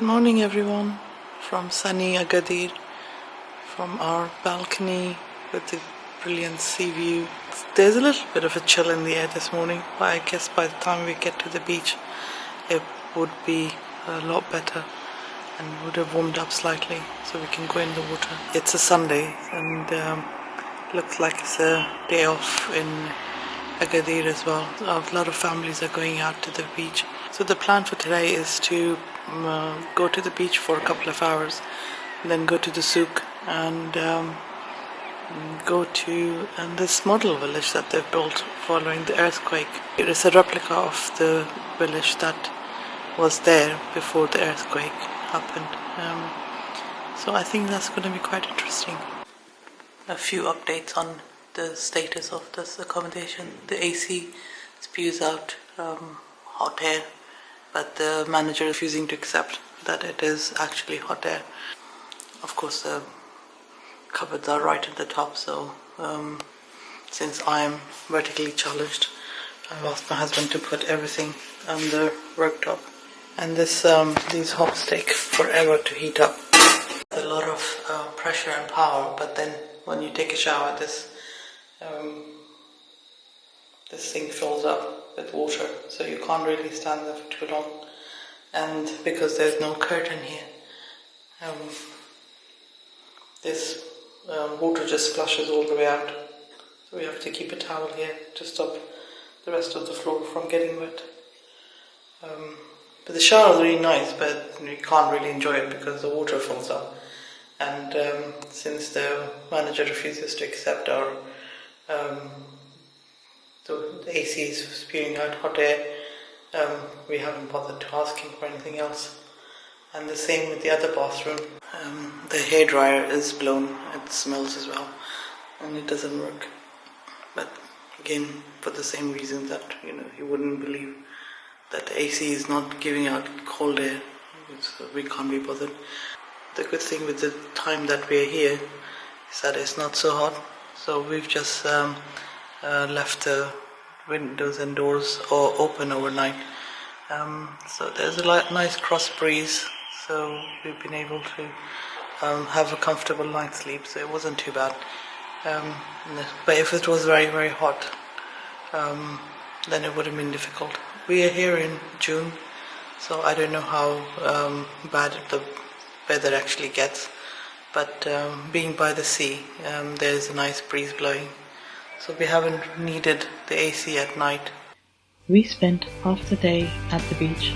Good morning everyone from sunny Agadir, from our balcony with the brilliant sea view. There's a little bit of a chill in the air this morning, but I guess by the time we get to the beach it would be a lot better and would have warmed up slightly so we can go in the water. It's a Sunday and looks like it's a day off in Agadir as well. A lot of families are going out to the beach. So the plan for today is to go to the beach for a couple of hours, then go to the souk and go to this model village that they've built following the earthquake. It is a replica of the village that was there before the earthquake happened. So I think that's going to be quite interesting. A few updates on the status of this accommodation. The AC spews out hot air, but the manager is refusing to accept that it is actually hot air. Of course the cupboards are right at the top, so since I am vertically challenged, I've asked my husband to put everything on the worktop. And these hobs take forever to heat up. A lot of pressure and power, but then when you take a shower, this thing fills up with water, so you can't really stand there for too long. And because there's no curtain here, this water just flushes all the way out, so we have to keep a towel here to stop the rest of the floor from getting wet. But the shower is really nice, but you can't really enjoy it because the water fills up. And since the manager refuses to accept our the AC is spewing out hot air, we haven't bothered to ask him for anything else. And the same with the other bathroom. The hairdryer is blown, it smells as well, and it doesn't work. But again, for the same reason that you wouldn't believe that the AC is not giving out cold air, so we can't be bothered. The good thing with the time that we're here is that it's not so hot, so we've just left the windows and doors open overnight. So there's a nice cross breeze, so we've been able to have a comfortable night's sleep, so it wasn't too bad. But if it was very, very hot, then it would have been difficult. We are here in June, so I don't know how bad the weather actually gets, but being by the sea, there's a nice breeze blowing, so we haven't needed the AC at night. We spent half the day at the beach.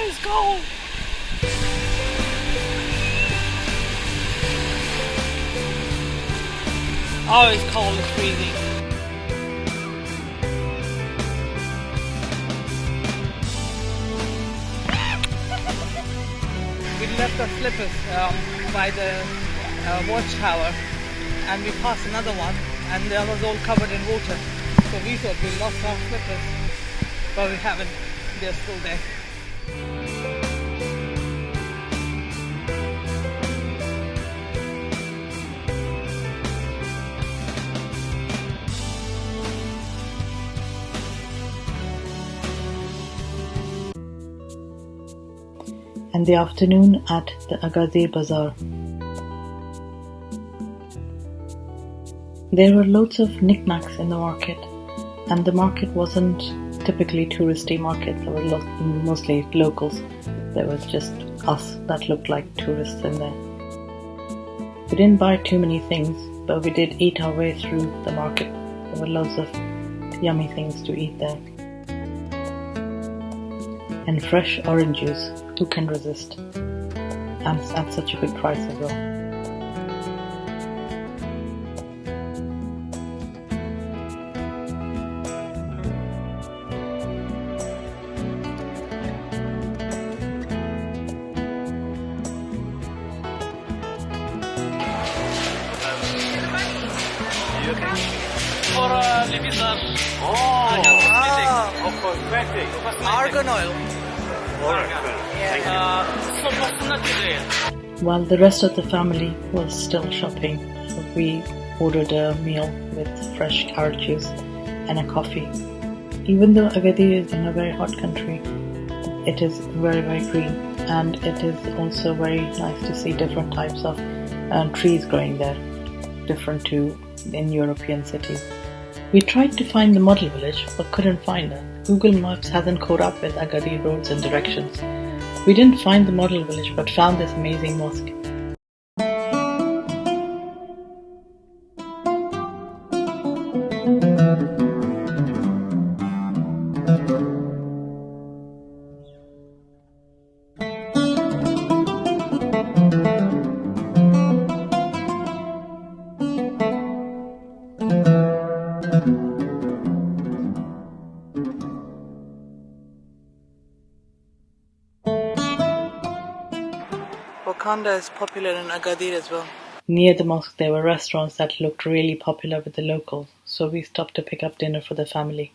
It's cold! Oh, it's cold, it's freezing. We left our slippers by the watchtower, and we passed another one, and the other's all covered in water. So we thought we lost our slippers, but we haven't. They're still there. And the afternoon at the Agadir Bazaar. There were loads of knickknacks in the market, and the market wasn't typically touristy market. There were mostly locals. There was just us that looked like tourists in there. We didn't buy too many things, but we did eat our way through the market. There were loads of yummy things to eat there. And fresh orange juice, who can resist? And at such a good price as well. You okay? for Bazaar. Wow. Cosmetic. Argan oil. While the rest of the family was still shopping, we ordered a meal with fresh carrot juice and a coffee. Even though Agadir is in a very hot country, it is very, very green, and it is also very nice to see different types of trees growing there, different to in European cities. We tried to find the model village but couldn't find it. Google Maps hasn't caught up with Agadir roads and directions. We didn't find the model village but found this amazing mosque. Wakanda is popular in Agadir as well. Near the mosque there were restaurants that looked really popular with the locals, so we stopped to pick up dinner for the family.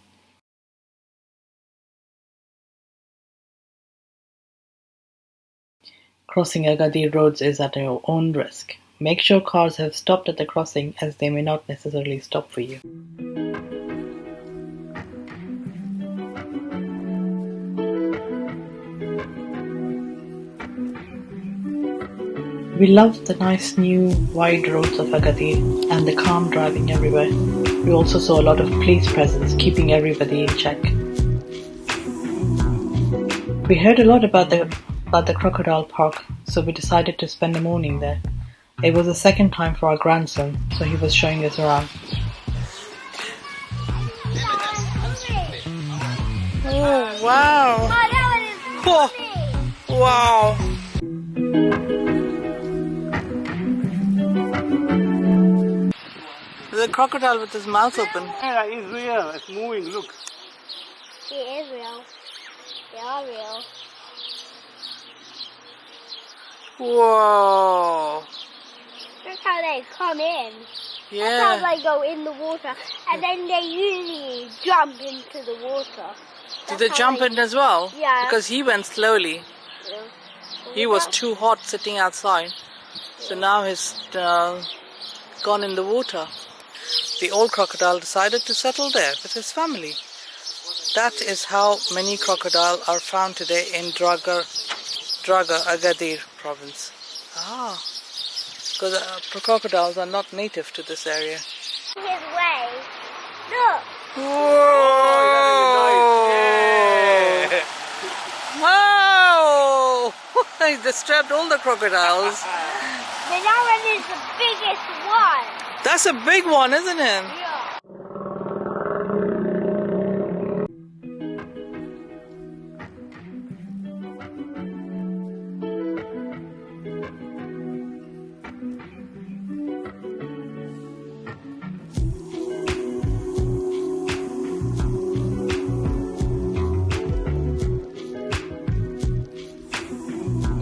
Crossing Agadir roads is at your own risk. Make sure cars have stopped at the crossing, as they may not necessarily stop for you. We loved the nice new wide roads of Agadir and the calm driving everywhere. We also saw a lot of police presence keeping everybody in check. We heard a lot about the crocodile park, so we decided to spend the morning there. It was the second time for our grandson, so he was showing us around. Oh, wow! Oh, wow! There's a crocodile with his mouth open. Yeah, it's real. It's moving. Look. It is real. They are real. Whoa! That's how they come in. Yeah. That's how they go in the water, and then they usually jump into the water. Did they jump in as well? Yeah. Because he went slowly. Yeah. He was too hot sitting outside. So now he's gone in the water. The old crocodile decided to settle there with his family. That is how many crocodiles are found today in Draga, Agadir province. Because crocodiles are not native to this area. His way. Look. Whoa! Wow! He disturbed all the crocodiles. But that one is the biggest one. That's a big one, isn't it? Yeah.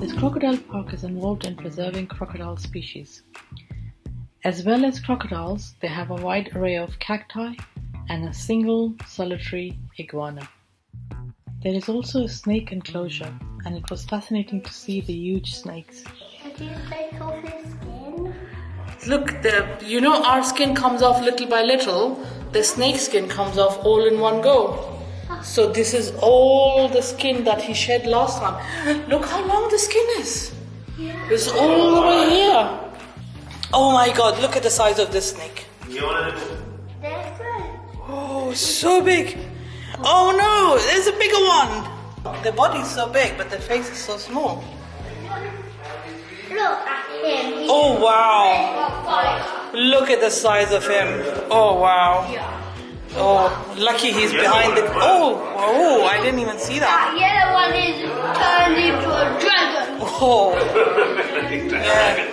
This crocodile park is involved in preserving crocodile species. As well as crocodiles, they have a wide array of cacti and a single solitary iguana. There is also a snake enclosure, and it was fascinating to see the huge snakes. Did you take off his skin? Look, our skin comes off little by little. The snake skin comes off all in one go. So this is all the skin that he shed last time. Look how long the skin is. Yeah. It's all the way here. Oh my God, look at the size of this snake. That's good. Oh, so big. Oh no, there's a bigger one. The body's so big, but the face is so small. Look at him. Oh wow. Look at the size of him. Oh wow. Oh, lucky he's behind the... Oh, I didn't even see that. That yellow one is turned into a dragon. Oh. Yeah.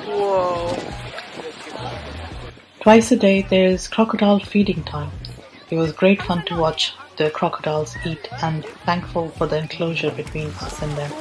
Whoa. Twice a day there is crocodile feeding time. It was great fun to watch the crocodiles eat, and thankful for the enclosure between us and them.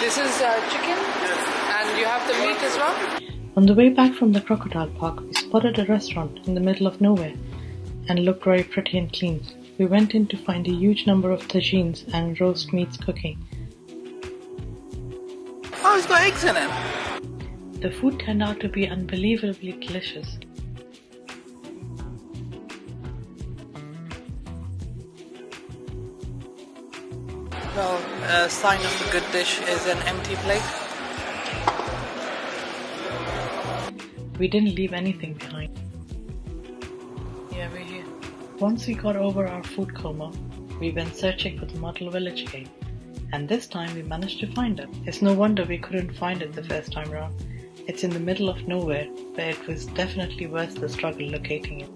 This is chicken, and you have the meat as well? On the way back from the crocodile park, we spotted a restaurant in the middle of nowhere and looked very pretty and clean. We went in to find a huge number of tagines and roast meats cooking. Oh, it's got eggs in it. The food turned out to be unbelievably delicious. Well, a sign of a good dish is an empty plate. We didn't leave anything behind. Yeah, we're here. Once we got over our food coma, we went searching for the model village again. And this time we managed to find it. It's no wonder we couldn't find it the first time round. It's in the middle of nowhere, but it was definitely worth the struggle locating it.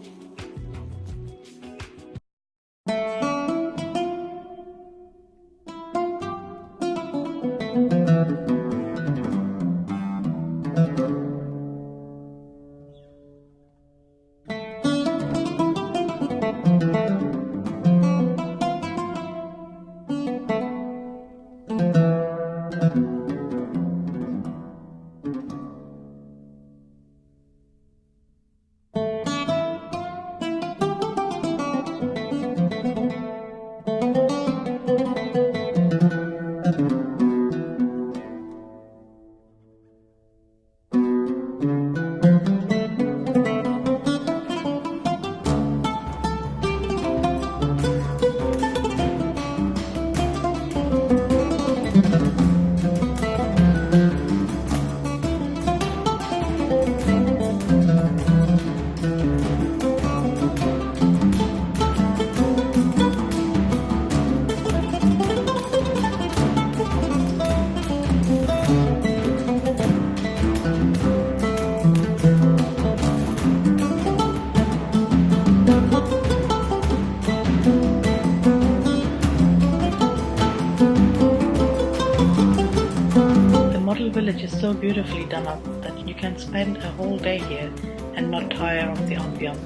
Village is so beautifully done up that you can spend a whole day here and not tire of the ambiance.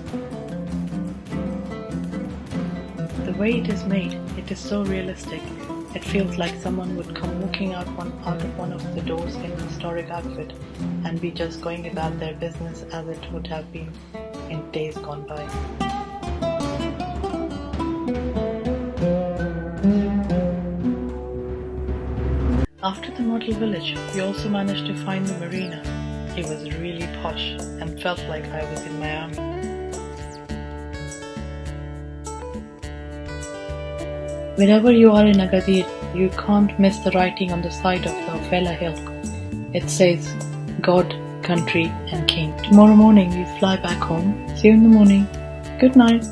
The way it is made, it is so realistic. It feels like someone would come walking out of one of the doors in a historic outfit and be just going about their business as it would have been in days gone by. After the model village, we also managed to find the marina. It was really posh and felt like I was in Miami. Wherever you are in Agadir, you can't miss the writing on the side of the Fela Hill. It says, God, Country and King. Tomorrow morning we fly back home. See you in the morning. Good night.